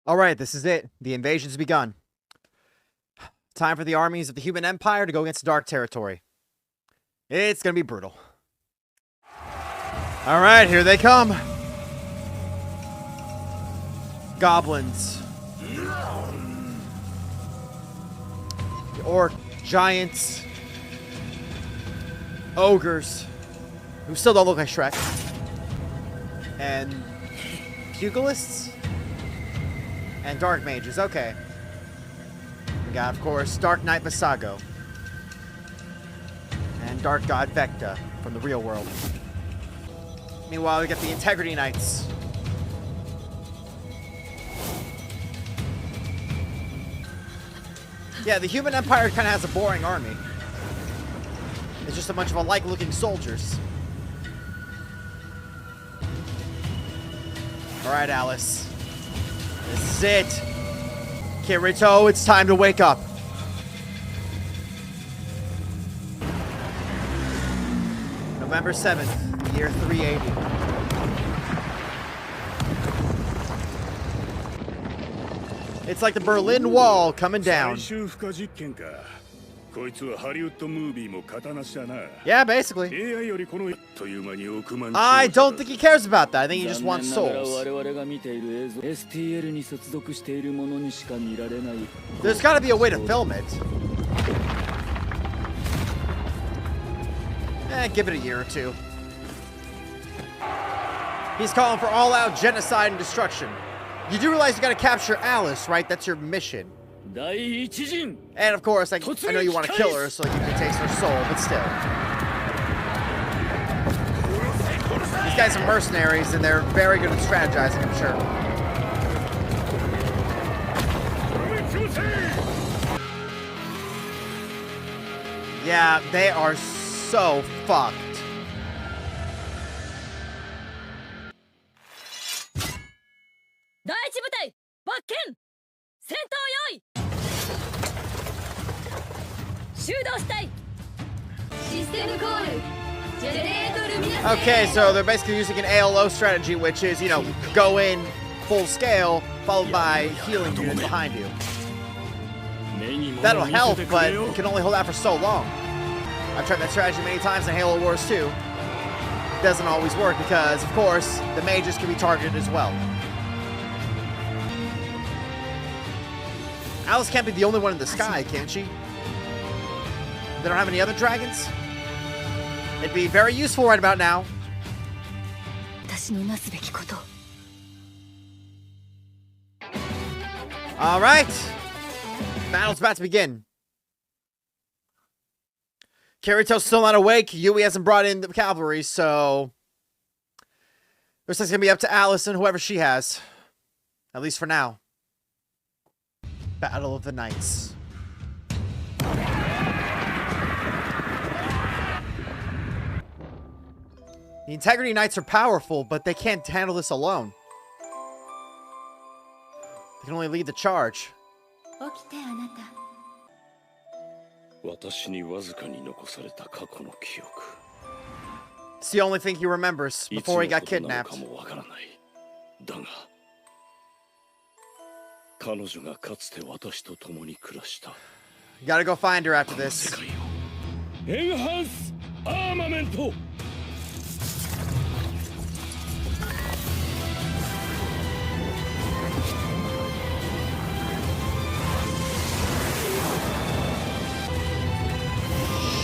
Alright, this is it. The invasion's begun. Time for the armies of the Human Empire to go against Dark Territory. It's gonna be brutal. Alright, here they come. Goblins. The orc giants. Ogres. Who still don't look like Shrek. And pugilists? And dark mages, okay. We got, of course, Dark Knight Visago. And Dark God Vecta from the real world. Meanwhile, we got the Integrity Knights. Yeah, the Human Empire kind of has a boring army. It's just a bunch of alike-looking soldiers. Alright, Alice. This is it. Kirito, it's time to wake up. November 7th, year 380. It's like the Berlin Wall coming down. Yeah, basically. I don't think he cares about that. I think he just wants souls. There's gotta be a way to film it. Give it a year or two. He's calling for all-out genocide and destruction. You do realize you gotta capture Alice, right? That's your mission. And of course, I know you want to kill her so you can taste her soul, but still. These guys are mercenaries, and they're very good at strategizing, I'm sure. Yeah, they are so fucked. Okay, so they're basically using an ALO strategy, which is, you know, go in full scale, followed by healing units behind you. That'll help, but it can only hold out for so long. I've tried that strategy many times in Halo Wars 2. It doesn't always work because, of course, the mages can be targeted as well. Alice can't be the only one in the sky, can she? They don't have any other dragons? It'd be very useful right about now. Alright. Battle's about to begin. Kirito's still not awake. Yui hasn't brought in the cavalry, so... looks like it's gonna be up to Alice and whoever she has. At least for now. Battle of the Knights. The Integrity Knights are powerful, but they can't handle this alone. They can only lead the charge. It's the only thing he remembers before he got kidnapped. You gotta go find her after this.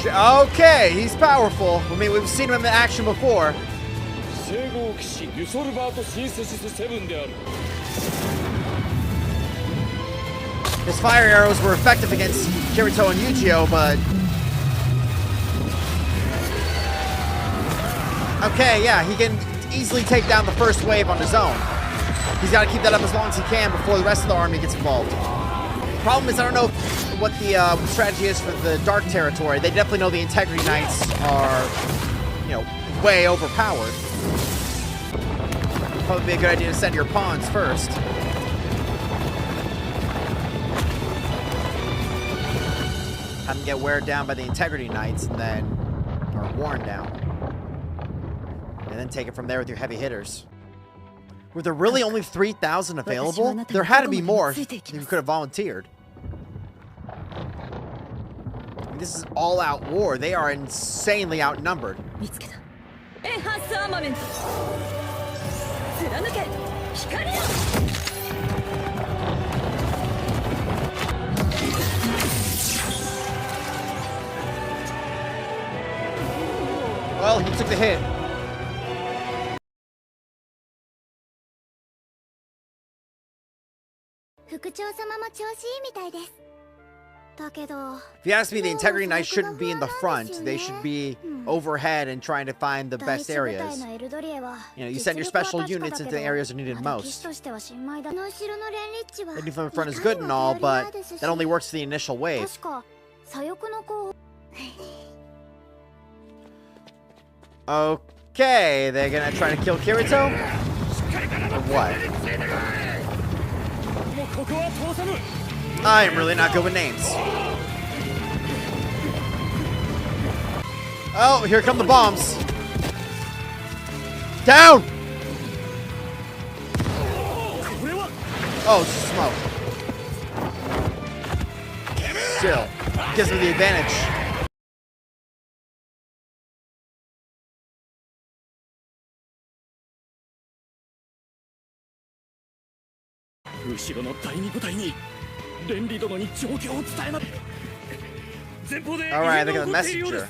Okay, he's powerful. I mean, we've seen him in action before. His fire arrows were effective against Kirito and Yujio, but... okay, yeah, he can easily take down the first wave on his own. He's got to keep that up as long as he can before the rest of the army gets involved. Problem is, I don't know what the strategy is for the Dark Territory. They definitely know the Integrity Knights are, you know, way overpowered. Probably be a good idea to send your pawns first. Have them get wear down by the Integrity Knights and then, or worn down. And then take it from there with your heavy hitters. Were there really only 3,000 available? There had to be more than you could have volunteered. This is all-out war. They are insanely outnumbered. Well, he took the hit. If you ask me, the Integrity Knights shouldn't be in the front. They should be overhead and trying to find the best areas. You know, you send your special units into the areas that are needed most. Hitting from the front is good and all, but that only works for the initial wave. Okay, they're gonna try to kill Kirito? Or what? I am really not good with names. Oh, here come the bombs. Down! Oh, smoke. Still, gives me the advantage. Alright, they got a messenger.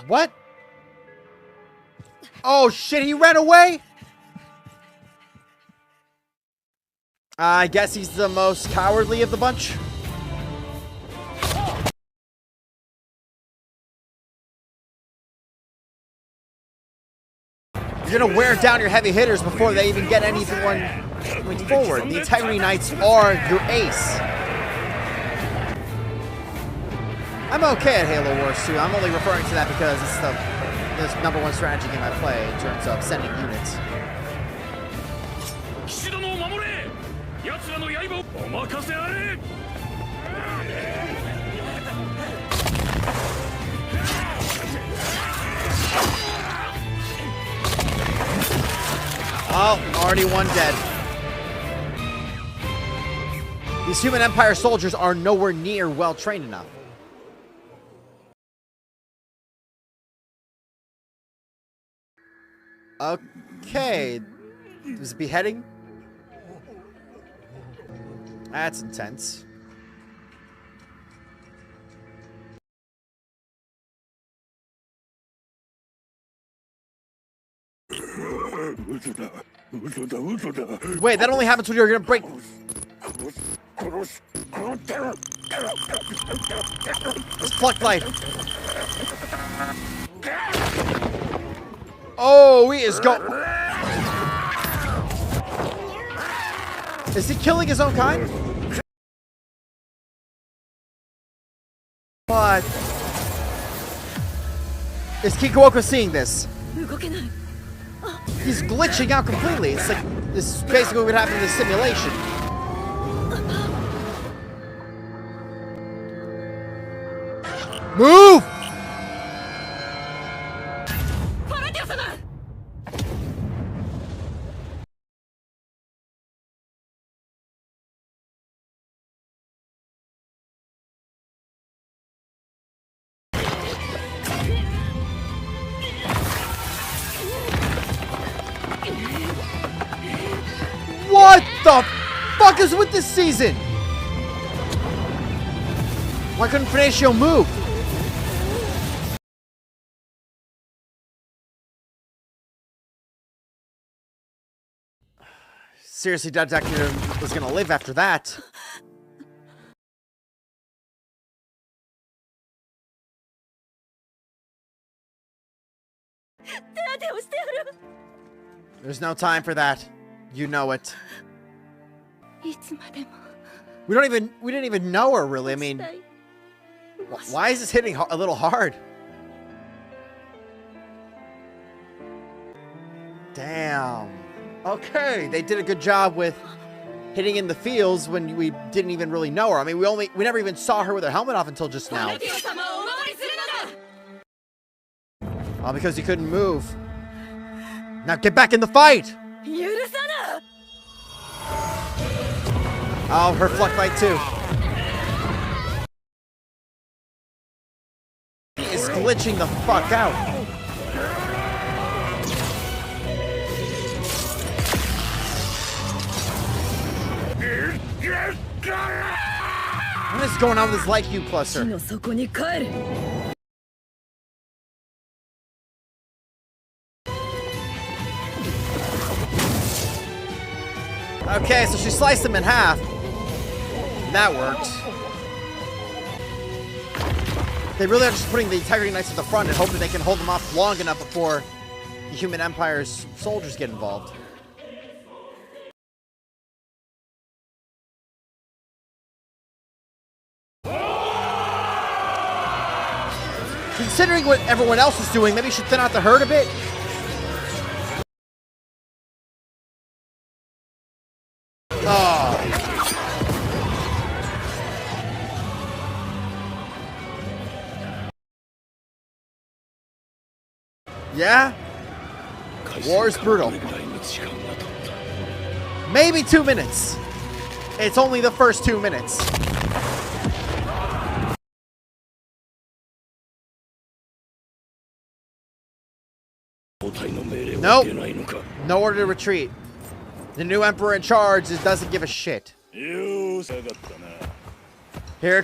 What? Oh shit, he ran away? I guess he's the most cowardly of the bunch. You're gonna wear down your heavy hitters before they even get anyone going forward. The Integrity Knights are your ace. I'm okay at Halo Wars 2. I'm only referring to that because it's the #1 strategy game I play in terms of sending units. Oh, already one dead. These human Empire soldiers are nowhere near well trained enough. Okay. Is it beheading? That's intense. Wait, that only happens when you're gonna break. Let's pluck life. Oh, he is go. Is he killing his own kind? What? Is Kikuoka seeing this? He's glitching out completely. It's like this is basically what happened in the simulation. Move! What the fuck is with this season? Why couldn't Finatio move? Seriously, Detective was gonna live after that. There's no time for that. You know it. We didn't even know her really. I mean, why is this hitting a little hard? Damn. Okay, they did a good job with hitting in the fields when we didn't even really know her. I mean, we never even saw her with her helmet off until just now. All because he couldn't move. Now get back in the fight! Oh, her Fluck Fight too. He is glitching the fuck out. What is going on with this Light Cube cluster? Okay, so she sliced him in half. That worked. They really are just putting the Integrity Knights at the front and hoping they can hold them off long enough before the Human Empire's soldiers get involved. Considering what everyone else is doing, maybe you should thin out the herd a bit. Oh. Yeah? War is brutal. Maybe 2 minutes. It's only the first 2 minutes. Nope. No order to retreat. The new emperor in charge doesn't give a shit. Here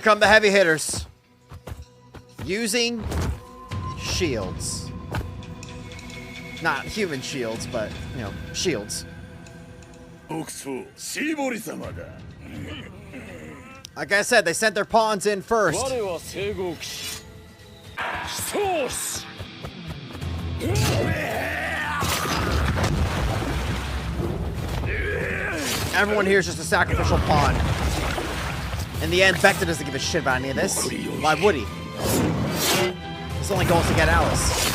come the heavy hitters. Using shields. Not human shields, but, you know, shields. Like I said, they sent their pawns in first. Everyone here is just a sacrificial pawn. In the end, Vector doesn't give a shit about any of this. Why would he? His only goal is to get Alice.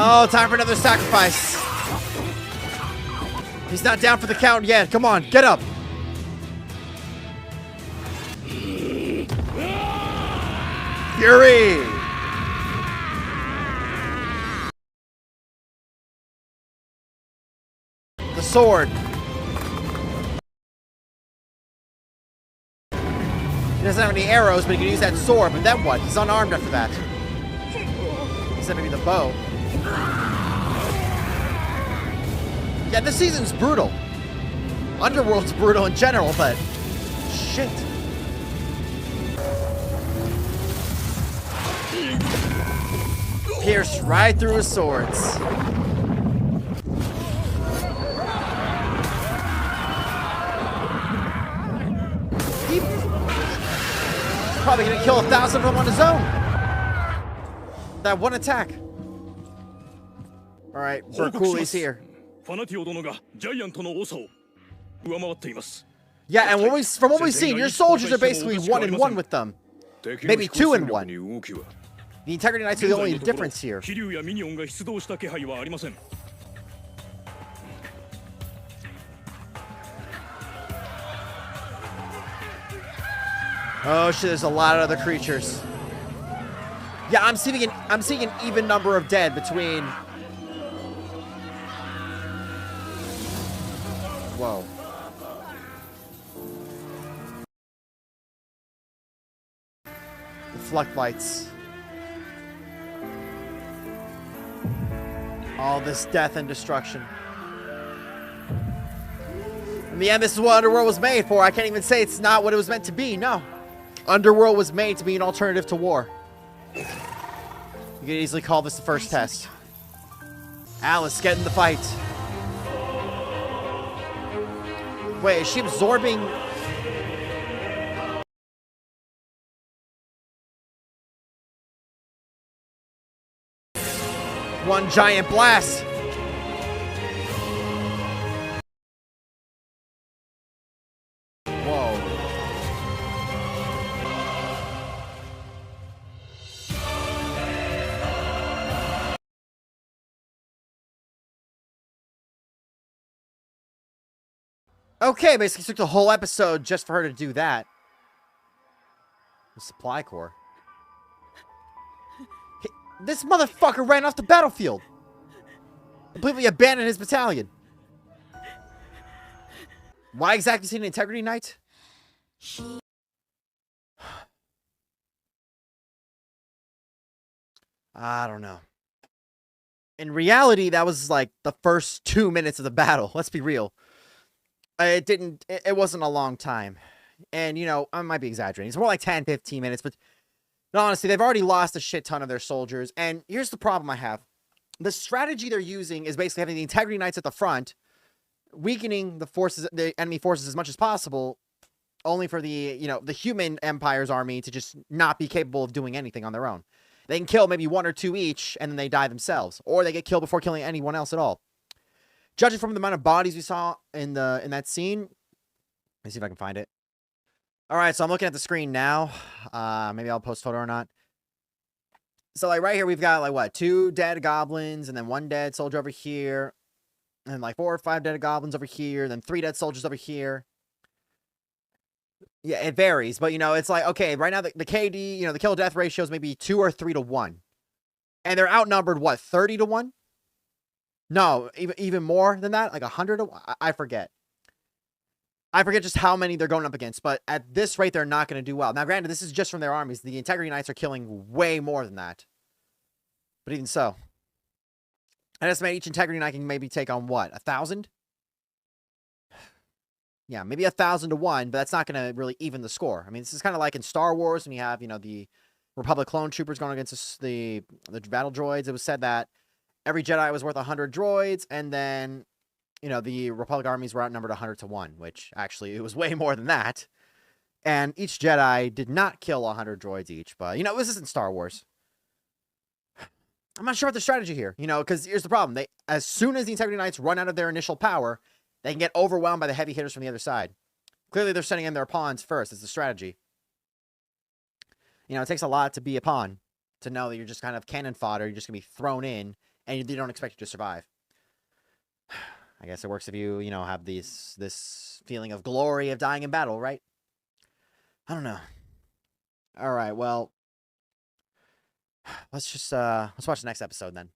Oh, time for another sacrifice. He's not down for the count yet. Come on, get up. Fury! The sword. He doesn't have any arrows, but he can use that sword. But then what? He's unarmed after that. Except maybe the bow. Yeah, this season's brutal. Underworld's brutal in general, but shit. Pierced right through his swords. He's probably gonna kill 1,000 of them on his own. That one attack. All right, Berkuli's here. Yeah, and from what we've seen, your soldiers are basically 1-1 with them. Maybe 2-1. The Integrity Knights are the only difference here. Oh shit, there's a lot of other creatures. Yeah, I'm seeing an even number of dead between. Whoa. The Fluck Bites. All this death and destruction. In the end, this is what Underworld was made for. I can't even say it's not what it was meant to be. No. Underworld was made to be an alternative to war. You could easily call this the first test. Alice, get in the fight. Wait, is she absorbing? One giant blast. Okay, basically took the whole episode just for her to do that. The supply core. This motherfucker ran off the battlefield. Completely abandoned his battalion. Why exactly is he an integrity knight? I don't know. In reality, that was like the first 2 minutes of the battle. Let's be real. It wasn't a long time. And, you know, I might be exaggerating. It's more like 10, 15 minutes. But honestly, they've already lost a shit ton of their soldiers. And here's the problem I have. The strategy they're using is basically having the integrity knights at the front, weakening the enemy forces as much as possible, only for the human empire's army to just not be capable of doing anything on their own. They can kill maybe 1 or 2 each, and then they die themselves, or they get killed before killing anyone else at all. Judging from the amount of bodies we saw in that scene, let me see if I can find it. All right, so I'm looking at the screen now. Maybe I'll post photo or not. So like right here, we've got like what, 2 dead goblins, and then 1 dead soldier over here, and like 4 or 5 dead goblins over here, then 3 dead soldiers over here. Yeah, it varies, but, you know, it's like, okay, right now the KD, you know, the kill-death ratio is maybe 2 or 3 to 1. And they're outnumbered, what, 30 to 1? No, even more than that? Like 100 to 1? I forget. I forget just how many they're going up against, but at this rate, they're not going to do well. Now, granted, this is just from their armies. The Integrity Knights are killing way more than that. But even so. I estimate each Integrity Knight can maybe take on, what, 1,000? Yeah, maybe 1,000 to 1, but that's not going to really even the score. I mean, this is kind of like in Star Wars when you have, you know, the Republic clone troopers going against the battle droids. It was said that every Jedi was worth 100 droids, and then, you know, the Republic armies were outnumbered 100 to 1, which actually it was way more than that. And each Jedi did not kill 100 droids each, but, you know, this isn't Star Wars. I'm not sure what the strategy here, you know, because here's the problem. As soon as the Integrity Knights run out of their initial power, they can get overwhelmed by the heavy hitters from the other side. Clearly, they're sending in their pawns first. It's the strategy. You know, it takes a lot to be a pawn, to know that you're just kind of cannon fodder. You're just going to be thrown in, and they don't expect you to survive. I guess it works if you know, have this feeling of glory of dying in battle, right? I don't know. All right, well, let's watch the next episode then.